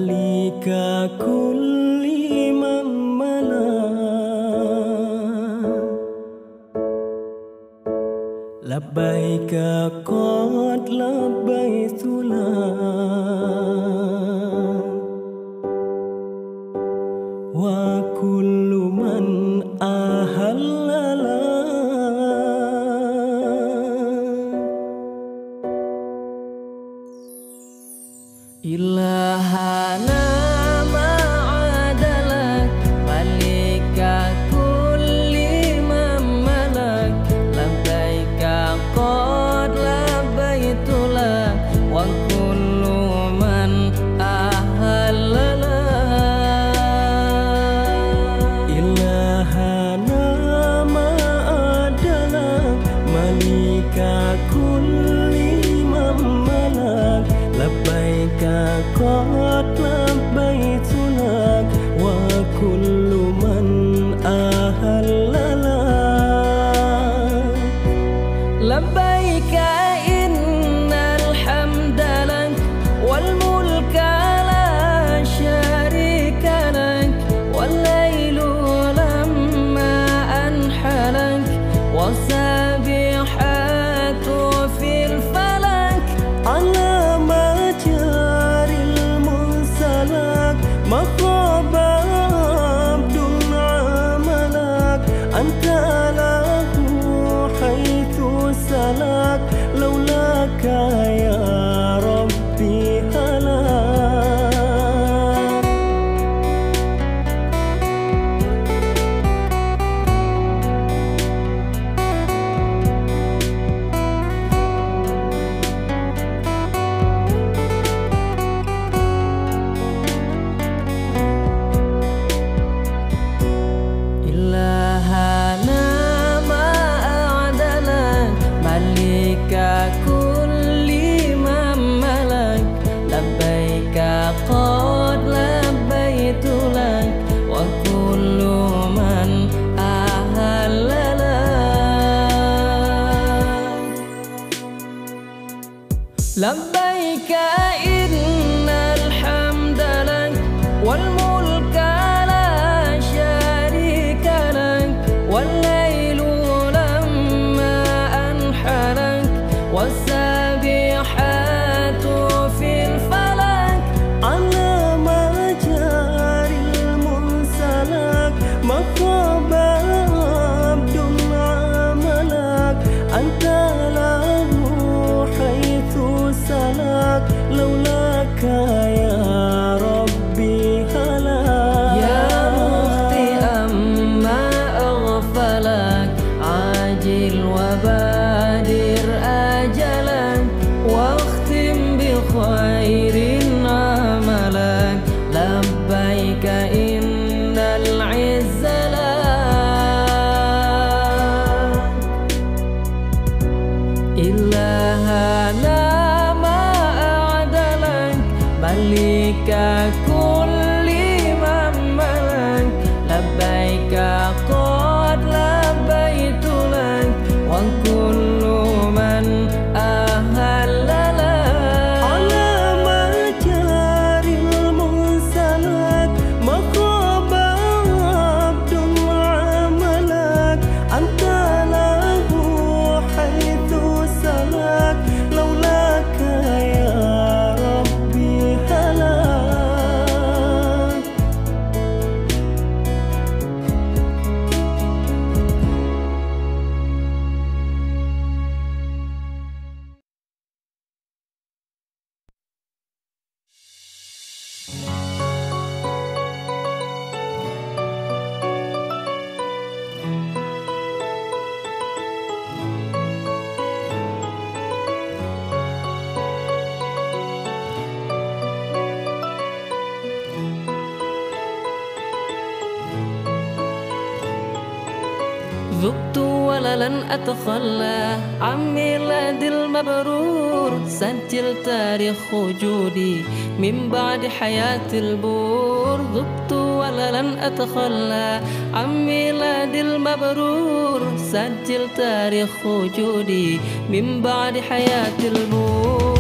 malika kulli mamala labbaika qad labbaitula wa kullu man ahallala ilahana ma'adalak malika kulli mamalak labbaika qad labbaitulak wa kullu man ahallala ilahana ma'adalak malika kulli mamalak labbaika qad labbaitulak wa kullu man ahallala labbaika innal hamdalak wal mulka la syarika lak wal lailu lamma anhalak wasabihatu fil falak ala مخاب عبد عملك أنت له حيث سلك لولاك يا ربي هلاك kulli mamalak labbaika qad labbaitulak wa kullu man ahallala labbaika innal hamdalak wal mulka la syarika lak wal lailu lamma anhalak والسابحات في الفلك على مجاري المرسلك مخاب عبد عملك أنت له حيث سلك لولاك يا ربي هلاك يا مخطئا ما أغفلك عاجل وبادر أجلك واختم بخير عملك لبيك إن العز لك إلهنا ما أعدلك ملك كل مملك لبيك قد لبيت لك وكل من أهلل على مجاري المرسلات مخاب عبد عملك أنت له حيث سلك لولاك يا ربي هلاك ذقت ولن أتخلى عن ميلاد المبرور سجل تاريخ وجودي من بعد حياة البور ذقت ولن أتخلى عن ميلاد المبرور سجل تاريخ وجودي من بعد حياة البور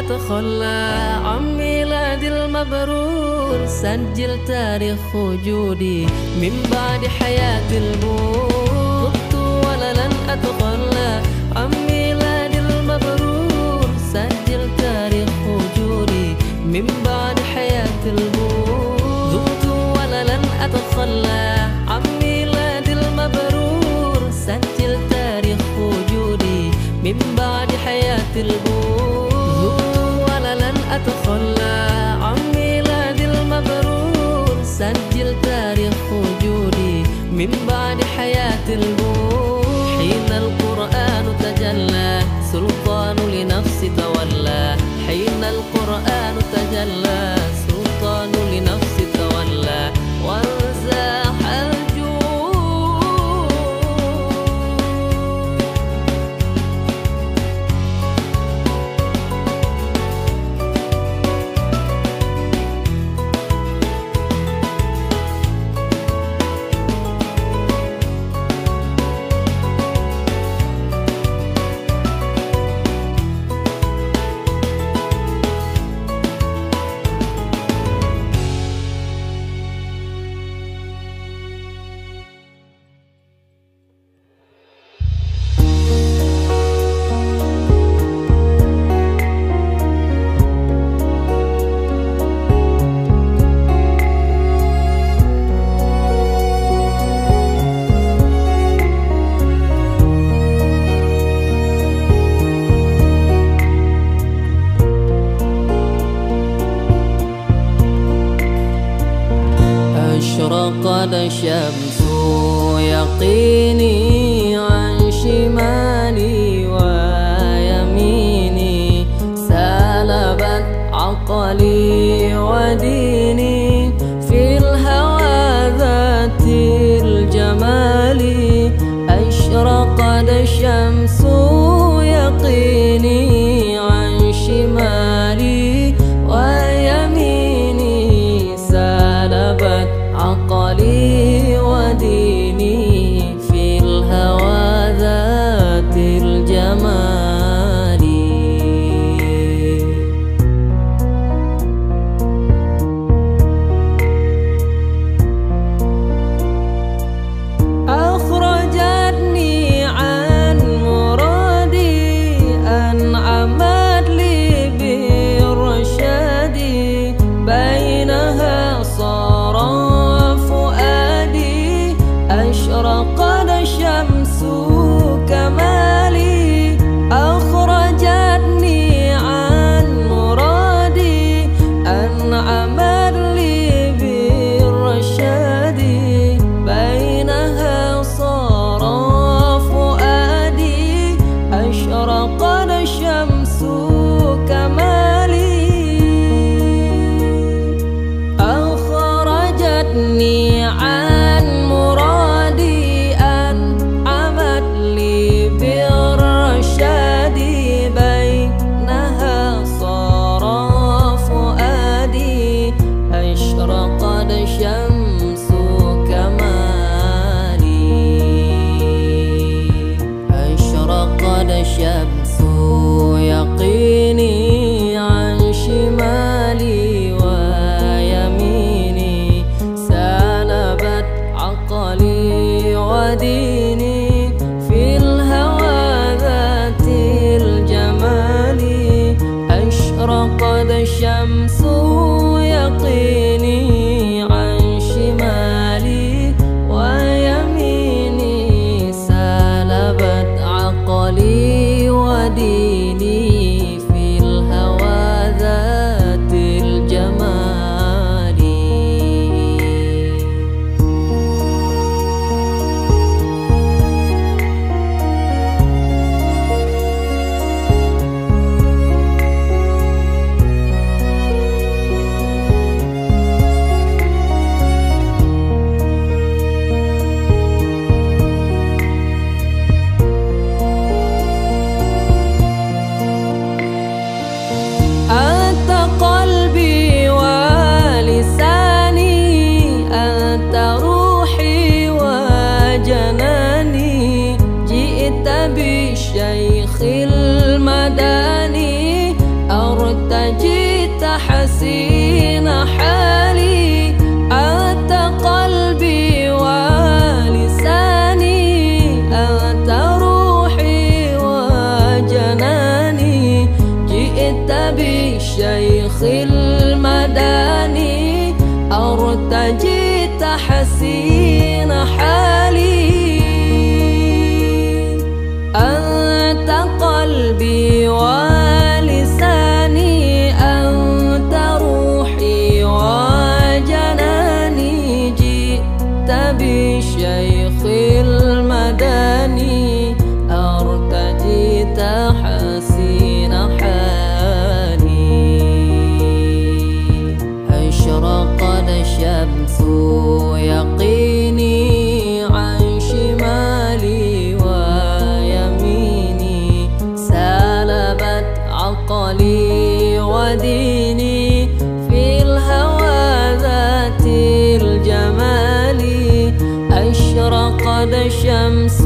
أتخلى عن ميلاد المبرور سجل تاريخ وجودي من بعد حياة البور خفت ولن أتخلى عن ميلاد المبرور سجل تاريخ وجودي من بعد حياة البور ذقت ولن أتخلى عن ميلاد المبرور سجل تاريخ وجودي من بعد حياة البور ذقت ولن أتخلى عن ميلاد المبرور سجل تاريخ وجودي من بعد حياة البور حين القرآن تجلى سلطان لنفسي تولى حين القرآن تجلى سلطان لنفسي تولى وانزاح الجود أشرقت الشمس يقيني عن شمالي ويميني سلبت عقلي وديني في الهوى ذات الجمال أشرقت الشمس يقيني عن شمالي ويميني سلبت عقلي وديني في الهوى ذات الجمال أخرجتني عن مرادي أنعمت لي بالرشاد بينها صار أشرقت الشمس كمالي أخرجتني عن مرادي أنعمت لي بالرشاد بينها صار فؤادي أشرقت الشمس كمالي أخرجتني عن مرادي أنعمت لي بالرشاد بينها صار فؤادي أشرقت الشمس كمالي أشرقت الشمس يقيني عن شمالي ويميني سلبت عقلي وديني في الهوى ذات الجمال أشرقت الشمس يقيني عن شمالي ويميني سلبت عقلي وديني في جئت بالشيخ المداني أرتجي تحسين حالي. أنت قلبي ولساني أنت روحي وجناني جئت بالشيخ المداني أرتجي تحسين حالي. أشرقت الشمس يقيني عن شمالي ويميني سلبت عقلي وديني في الهوى ذات الجمال. أشرقت الشمس